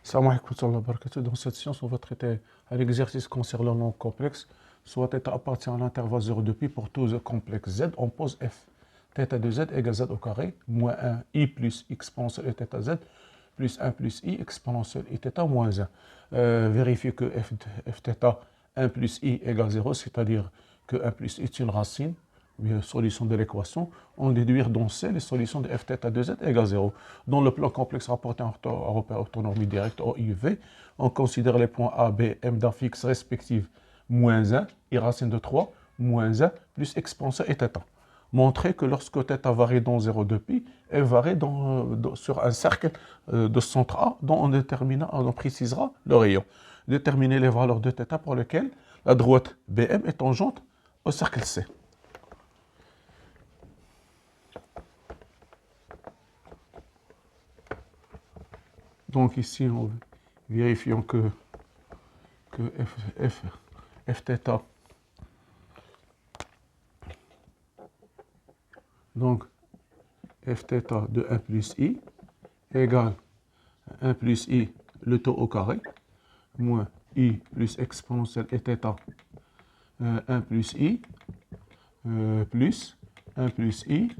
Salam alaikum wa rahmatullahi wa barakatuh. Dans cette séance, on va traiter un exercice concernant le nombre complexe, soit θ appartient à l'intervalle 0 de pi pour tout z complexe z. On pose f. Θ de z égale z au carré, moins 1 i plus exponentielle et θ z, plus 1 plus i exponentielle et θ moins 1. Vérifiez que fθ 1 plus i égale 0, c'est-à-dire que 1 plus i est une racine, une solution de l'équation. On déduit dans C les solutions de fθ de z égale 0. Dans le plan complexe rapporté en repère orthonormie directe OIV, on considère les points A, B, M d'un fixe respectif moins 1, i racine de 3, moins 1, plus exponentielle et θ. Montrer que lorsque θ varie dans 0 de pi, elle varie sur un cercle de centre A dont on précisera le rayon. Déterminer les valeurs de θ pour lesquelles la droite BM est tangente au cercle C. Donc ici, en vérifiant que fθ, donc fθ de 1 plus i égale 1 plus i le taux au carré, moins i plus exponentielle et θ 1 plus i plus 1 plus i,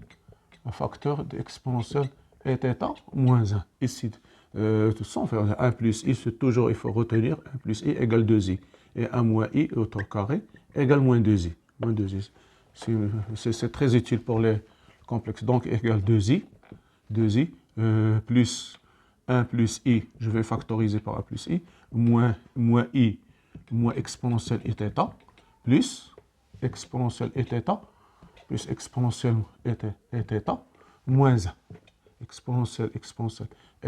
un facteur d'exponentielle et θ moins 1. Ici, tout ça, on fait 1 plus i, c'est toujours, il faut retenir 1 plus i égale 2i. Et 1 moins i au carré égale moins 2i. Moins 2i. C'est très utile pour les complexes. Donc, égale 2i. 2i plus 1 plus i, je vais factoriser par 1 plus i, moins i, moins exponentielle et θ, plus exponentielle et θ, plus exponentielle et θ, moins 1. Exponentielle et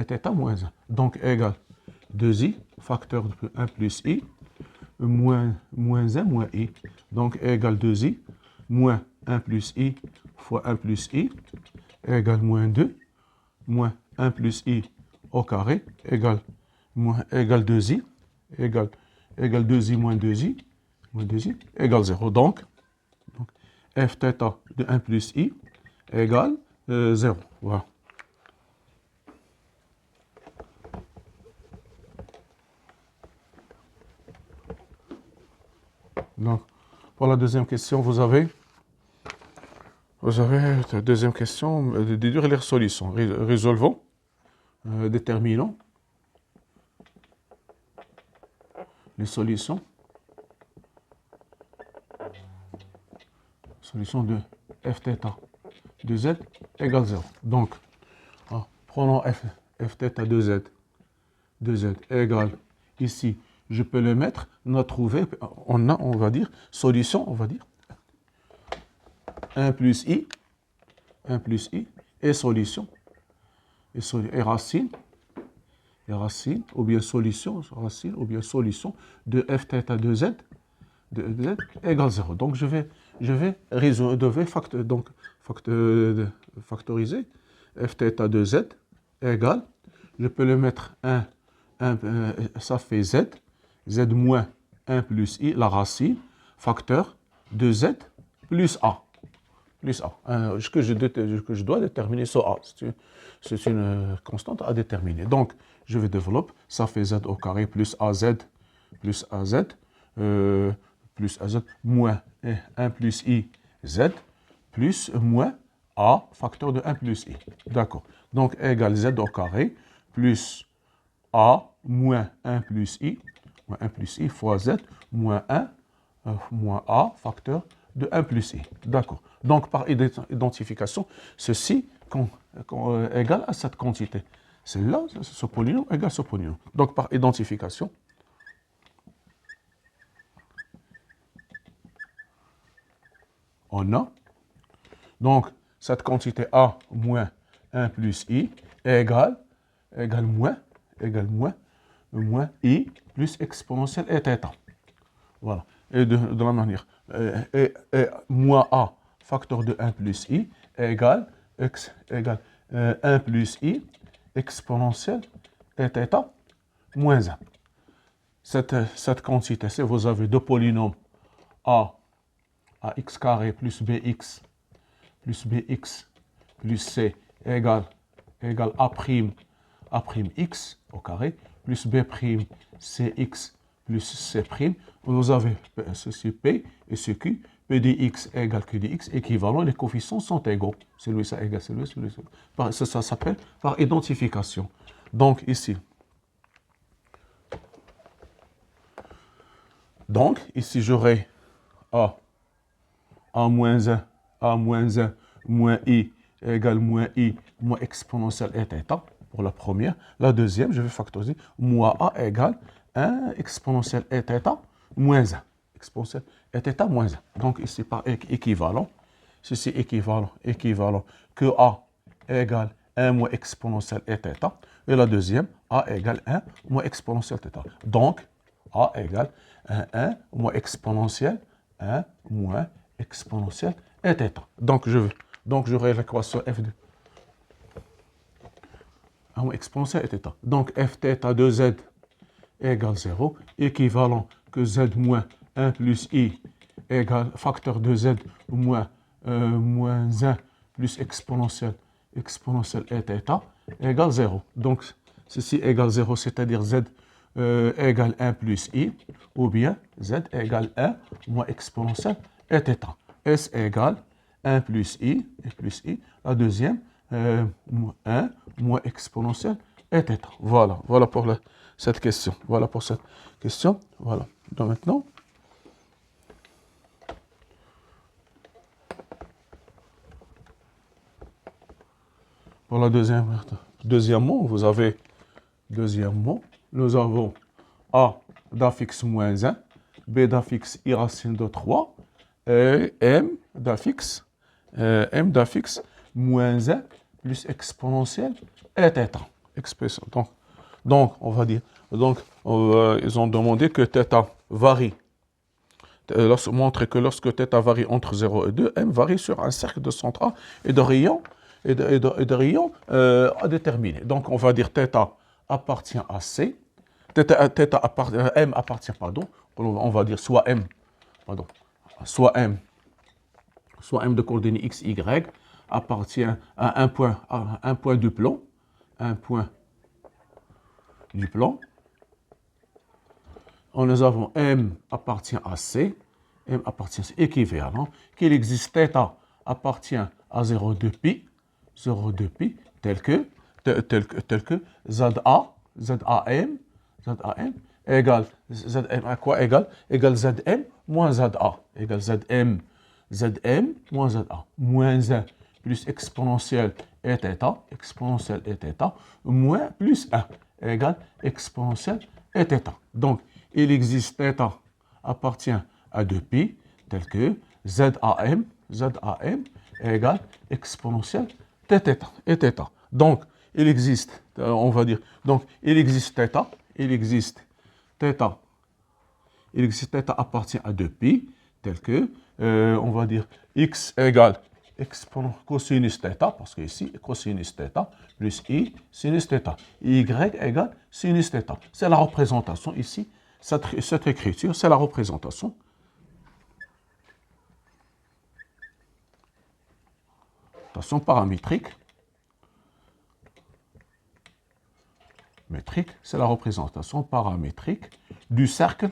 θ moins 1. Donc, égale 2i, facteur de 1 plus i, moins 1 moins i. Donc, égale 2i, moins 1 plus i fois 1 plus i, égale moins 2, moins 1 plus i au carré, égale 2i, égale 2i moins 2i, égale 0. Donc fθ de 1 plus i égale 0. Voilà. Donc, pour la deuxième question, vous avez la deuxième question, de déduire les solutions. Résolvons, déterminons les solutions. Solution de fθ de z égale 0. Donc, prenons fθ de z égale, ici, je peux le mettre, on a trouvé, on va dire, solution, on va dire, 1 plus i, et solution, et racine, ou bien solution, de fθ de z, égale 0. Donc, je vais factoriser fθ de z égale, je peux le mettre 1, ça fait z moins 1 plus i, la racine, facteur de z plus a. Que je dois déterminer ce a. C'est une constante à déterminer. Donc, je vais développer, ça fait z au carré plus az, moins 1 plus i z, plus moins a, facteur de 1 plus i. D'accord. Donc, égale z au carré, plus a, moins 1 plus i, fois z, moins 1, moins a, facteur de 1 plus i. D'accord. Donc, par identification, ceci égale à cette quantité. Celle-là, ce polynôme égale ce polynôme. Donc, par identification, on a, donc, cette quantité a moins 1 plus i égale moins i plus exponentielle et θ. Voilà. Et de la manière, et moins a, facteur de 1 plus i, égale 1 plus i exponentielle et θ moins 1. Cette quantité, si vous avez deux polynômes a x carré plus bx plus c égale a' x au carré, plus B', Cx plus C'. Vous avez ceci P et ce Q. P de x égale Q de x équivalent. Les coefficients sont égaux. Celui ça égale celui, ça s'appelle par identification. Donc ici. Donc ici j'aurai A moins 1, A moins 1, moins I égale moins I, moins exponentielle et θ pour la première. La deuxième, je vais factoriser, moins A égale 1 exponentielle et θ moins 1. Exponentielle et θ moins 1. Donc ici par équivalent, ceci équivalent que A égale 1 moins exponentielle et θ. Et la deuxième, A égale 1 moins exponentielle θ. Donc A égale 1 moins exponentielle, 1 moins exponentielle et θ. Donc j'aurai l'équation f de 1 moins exponentielle et θ. Donc fθ de z égale 0, équivalent que z moins 1 plus i égale facteur de z moins 1 plus exponentielle et θ égale 0. Donc ceci égale 0, c'est-à-dire z égale 1 plus i, ou bien z égale 1 moins exponentielle et θ. S égale 1 plus i, la deuxième, 1 moins exponentielle et θ. Voilà pour cette question. Voilà. Donc maintenant, pour la deuxièmement, nous avons A d'affixe moins 1, B d'affixe I racine de 3, et M d'affixe moins 1 plus exponentielle et θ. Expression. Donc, on va dire, ils ont demandé que θ varie. Montrer que lorsque θ varie entre 0 et 2, M varie sur un cercle de centre A et de rayon à déterminer. Donc, on va dire θ appartient à C, M appartient, on va dire soit M de coordonnées x, y, appartient à un point du plan, Nous avons M appartient à C, équivalent, qu'il existe θ appartient à 0,2 pi, tel que ZAM égale ZM à quoi égale ZM moins ZA, égale ZM moins ZA, moins 1 plus exponentielle et θ, moins plus 1 égale exponentielle et θ. Donc, il existe θ appartient à 2π, tel que ZAM égale exponentielle et θ. Donc, il existe, on va dire, il existe θ appartient à 2π, tel que, on va dire, x égale cosinus θ, parce que ici, cosinus θ plus i sinus θ. Y égale sinus θ. C'est la représentation ici, cette écriture, c'est la représentation. Paramétrique. C'est la représentation paramétrique du cercle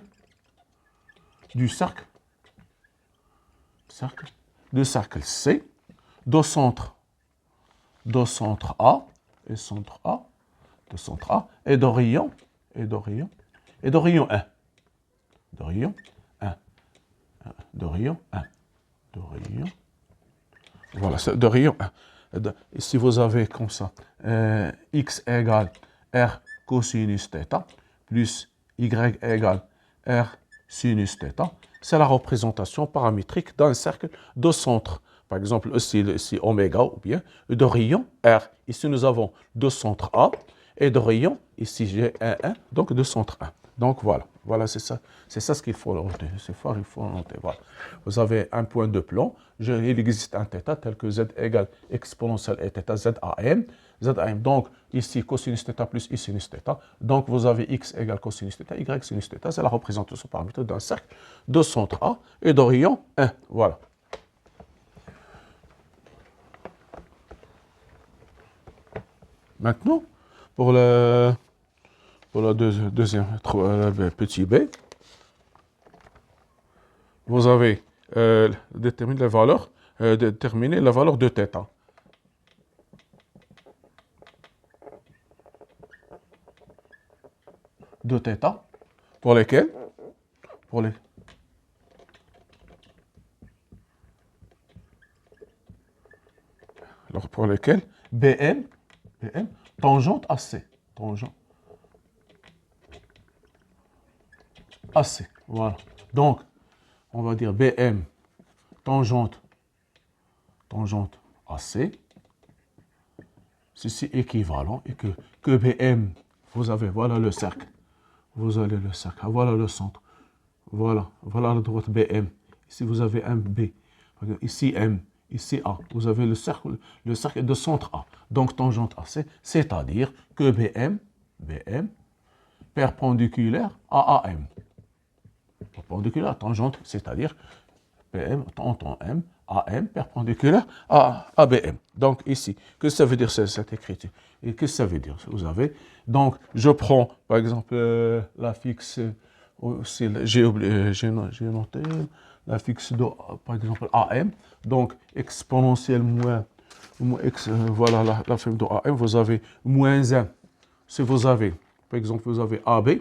C, de centre A et de rayon 1. Voilà, c'est de rayon 1. Ici, vous avez comme ça, x égale r cosinus θ plus y égale r sinus θ. C'est la représentation paramétrique d'un cercle de centre. Par exemple, ici oméga ou bien de rayon R. Ici, nous avons de centre A et de rayon, ici j'ai 1, donc de centre 1. Donc voilà, c'est ça ce qu'il faut noter. Il faut noter. Voilà. Vous avez un point de plan. Il existe un θ tel que z égale exponentielle et θ, ZAM. Donc ici cosinus θ plus i sinus θ. Donc vous avez x égale cosinus θ, y sinus θ. C'est la représentation paramétrique d'un cercle de centre A et de rayon 1. Voilà. Maintenant, pour pour la deuxième petit b, vous avez déterminé la valeur de θ. De θ, pour lesquels pour lesquels BM, tangente à C. Tangente à C. Voilà. Donc, on va dire BM, tangente à C. Ceci est équivalent et que BM, vous avez, voilà le cercle. Vous avez le cercle. Voilà le centre. Voilà la droite BM. Ici, vous avez un B. Ici, M. Ici, A. Vous avez le cercle de centre A. Donc, tangente à C, c'est-à-dire que BM, perpendiculaire à AM. Perpendiculaire à tangente, c'est-à-dire BM, tangent M, AM, perpendiculaire à BM. Donc, ici, que ça veut dire cette écriture? Et que ça veut dire? Vous avez, donc, je prends, par exemple, la fixe, j'ai noté la fixe de, par exemple, AM, donc, exponentielle moins voilà la forme de AM, vous avez moins 1. Si vous avez, par exemple, vous avez AB,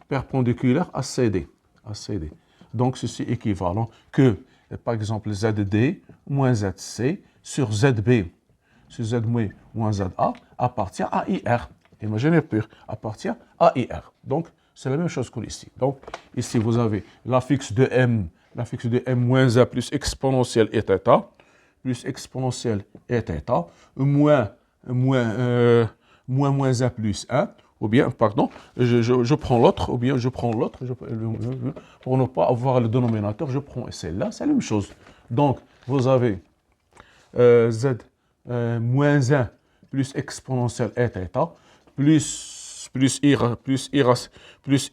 perpendiculaire à CD. Donc, ceci est équivalent que, par exemple, ZD moins ZC sur ZB, sur ZB moins ZA appartient à IR. Imaginez pur, appartient à IR. Donc, c'est la même chose que ici. Donc, ici, vous avez la fixe de M moins A plus exponentielle et θ, plus exponentielle et θ, moins A plus 1, ou bien, pardon, je prends l'autre, ou bien je prends l'autre, pour ne pas avoir le dénominateur, je prends celle-là, c'est la même chose. Donc, vous avez Z moins 1 plus exponentielle et θ, plus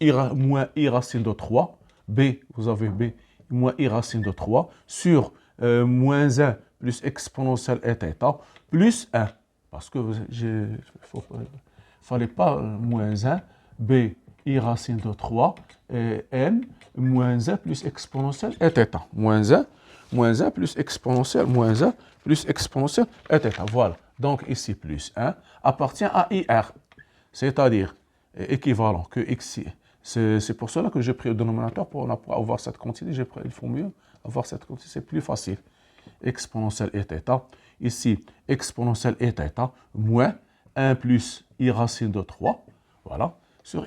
I moins I racine de 3, B, vous avez B moins I racine de 3, sur moins 1 plus exponentielle et θ, plus 1, parce que fallait pas moins 1, B, I racine de 3, et M, moins 1 plus exponentielle et θ. Moins 1 plus exponentielle, et θ. Voilà. Donc ici, plus 1 appartient à IR, c'est-à-dire équivalent que X. C'est pour cela que j'ai pris le dénominateur pour avoir cette quantité. Il faut mieux avoir cette quantité, c'est plus facile. Exponentielle et θ. Ici, exponentielle et θ, moins 1 plus I racine de 3, voilà, sur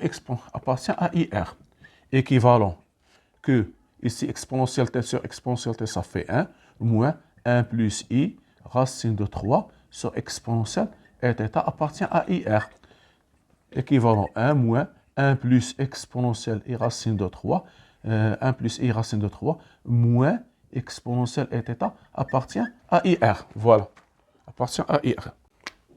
appartient à IR. Équivalent que, ici, exponentielle t sur exponentielle t, ça fait 1, moins 1 plus I racine de 3 sur exponentielle et θ appartient à IR. Équivalent 1 moins 1 plus exponentielle I racine de 3, 1 plus I racine de 3, moins exponentielle et θ appartient à IR. Voilà, appartient à IR.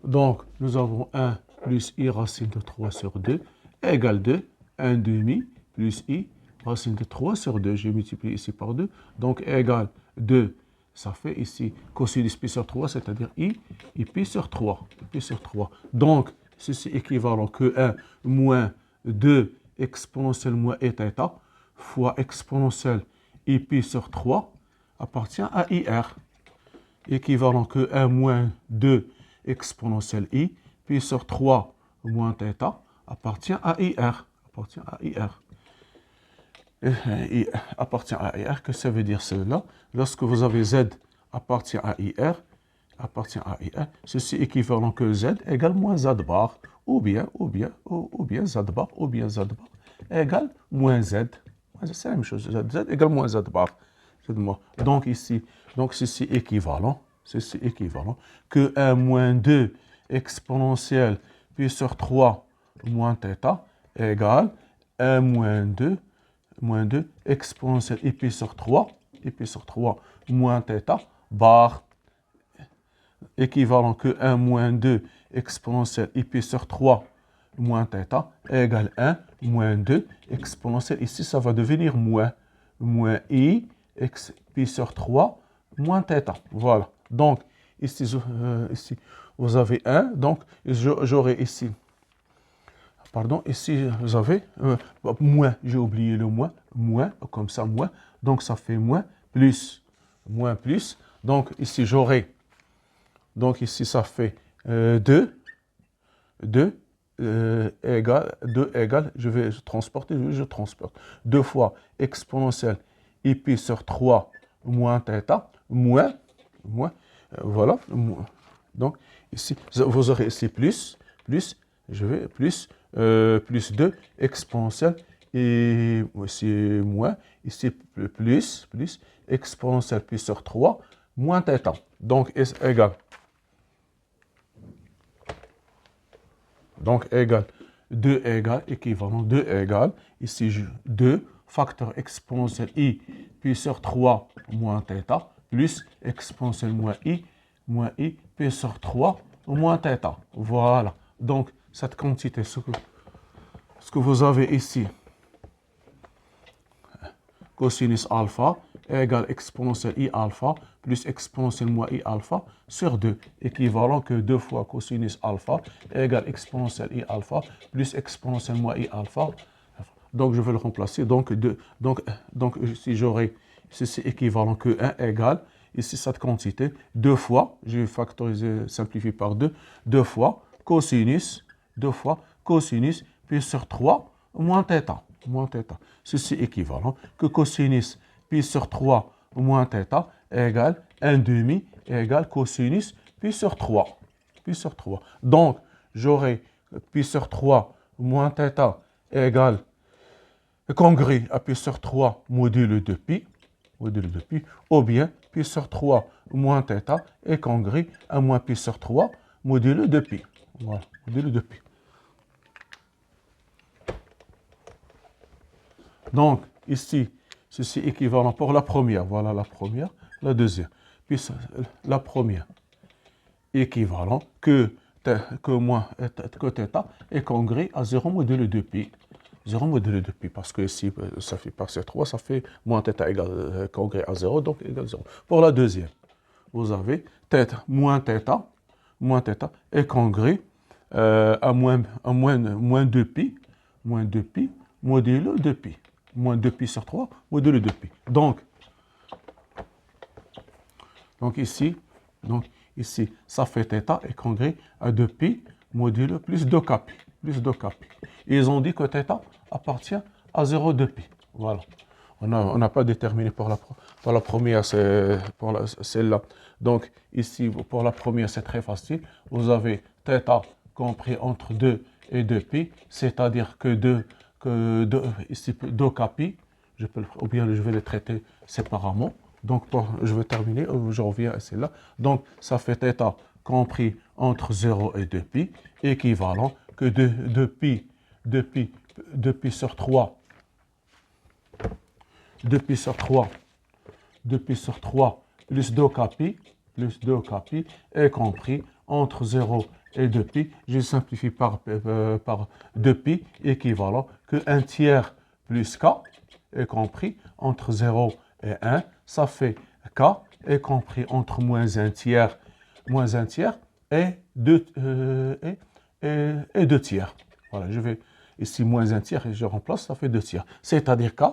Donc, nous avons 1 plus I racine de 3 sur 2 égale 2, 1 demi plus I racine de 3 sur 2. J'ai multiplié ici par 2, donc égale 2. Ça fait ici cosinus pi sur 3, c'est-à-dire I pi sur 3. Donc, ceci est équivalent que 1 moins 2 exponentielle moins et θ fois exponentielle I pi sur 3 appartient à IR. Équivalent que 1 moins 2 exponentielle I pi sur 3 moins θ appartient à IR. Appartient à IR, que ça veut dire cela? Lorsque vous avez Z appartient à IR, ceci est équivalent que Z égale moins Z bar, ou bien Z bar, égale moins Z. C'est la même chose, Z égale moins Z bar. Donc ici, ceci est équivalent que 1 moins 2 exponentielle pi sur 3 moins θ égale 1 moins 2 exponentielle I pi sur 3 moins θ bar. Équivalent que 1 moins 2 exponentielle I pi sur 3 moins θ égale 1 moins 2 exponentielle, ici ça va devenir moins I pi sur 3 moins θ. Voilà. Donc, ici vous avez 1. Donc, j'aurai ici, pardon, ici, vous avez moins, j'ai oublié le moins, comme ça, moins. Donc, ça fait moins, plus, plus. Donc, ici, j'aurai, donc ici, ça fait 2 égale, je transporte. 2 fois exponentielle i pi sur 3 moins θ, moins, voilà. Donc, ici, vous aurez ici plus, plus 2 exponentielle, et ici moins, ici plus, exponentielle pi sur 3 moins θ. Donc, égale. Donc, égal 2 égale, équivalent 2 égale, ici 2 facteur exponentiel i pi sur 3 moins θ, plus exponentielle moins i pi sur 3 moins θ. Voilà. Donc, cette quantité, ce que vous avez ici, cosinus alpha égale exponentielle i alpha plus exponentielle moins i alpha sur 2, équivalent que 2 fois cosinus alpha égale exponentielle i alpha plus exponentielle moins i alpha. Donc, je vais le remplacer. Donc si j'aurai, c'est équivalent que 1 égale, ici, cette quantité, 2 fois, je vais factoriser, simplifier par 2, 2 fois cosinus, pi sur 3 moins θ. Ceci est équivalent que cosinus pi sur 3 moins θ égale 1 demi égale cosinus pi sur 3. Donc, j'aurai pi sur 3 moins θ égale congrès à pi sur 3 modulo de pi, ou bien pi sur 3 moins θ est congrès à moins pi sur 3 modulo de pi. Voilà, modulo de pi. Donc, ici, ceci est équivalent pour la première. Voilà la première, la deuxième. Puis la première, équivalent que θ est congrès à 0 modulo de pi. 0 modulo de pi, parce que ici, ça fait passer 3, ça fait moins θ égale congrès à 0, donc égale 0. Pour la deuxième, vous avez moins θ est congrès à moins 2 pi, modulo de pi. Moins 2 pi sur 3, modulo de pi. Donc ici, ça fait θ est congrès à 2 pi modulo plus 2 kpi. Et ils ont dit que θ appartient à 0,2 pi. Voilà. On n'a pas déterminé pour la première, celle-là. Donc, ici, pour la première, c'est très facile. Vous avez θ compris entre 2 et 2 pi, c'est-à-dire que ici, 2 kpi, ou bien je vais les traiter séparément. Donc, je vais terminer, je reviens à celle-là. Donc, ça fait θ compris entre 0 et 2 pi, équivalent que 2 pi sur 3, 2 pi sur 3 plus 2 kpi, est compris entre 0 et 2 pi. Je simplifie par 2 pi, équivalent que 1 tiers plus k est compris entre 0 et 1. Ça fait k est compris entre moins 1 tiers et 2 tiers. Voilà, je vais ici moins 1 tiers et je remplace, ça fait 2 tiers. C'est-à-dire k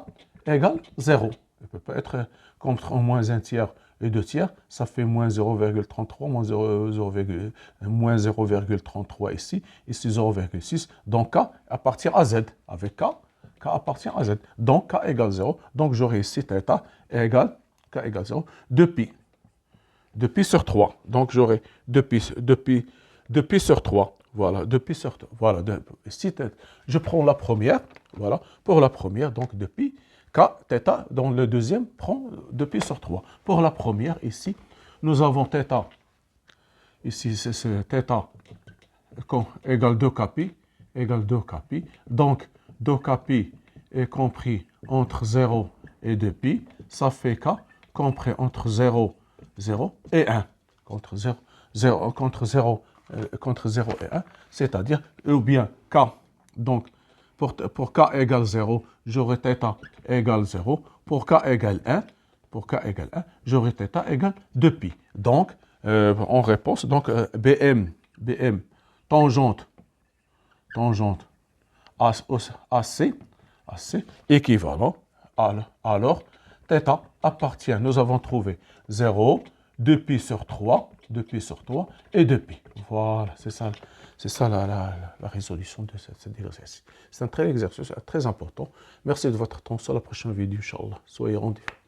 égale 0. Il ne peut pas être contre moins 1 tiers et 2 tiers, ça fait moins 0,33, moins 0,33 ici 0,6. Donc k appartient à z. Avec k appartient à z. Donc k égale 0. Donc j'aurai ici θ égale k égale 0, 2 pi. 2 pi sur 3. Donc j'aurai 2 pi sur 3. Voilà, 2 pi sur 3. Voilà, ici, je prends la première. Voilà, pour la première, donc 2 pi. K, θ, dans le deuxième, prend 2 pi sur 3. Pour la première, ici, nous avons θ. Ici, c'est θ égale 2 kpi. Donc, 2 kpi est compris entre 0 et 2 pi. Ça fait k compris entre 0 et 1. Contre 0 et 1, c'est-à-dire, ou bien k, donc pour k égale 0, j'aurai θ égale 0. Pour k égale 1, j'aurai θ égale 2 pi. Donc, en réponse, donc BM, tangente AC équivalent. Alors, θ appartient, nous avons trouvé 0, 2π sur 3 et 2π. Voilà, c'est ça la résolution de cet exercice. C'est un exercice très important. Merci de votre attention. À la prochaine vidéo, Inch'Allah. Soyez rendez-vous.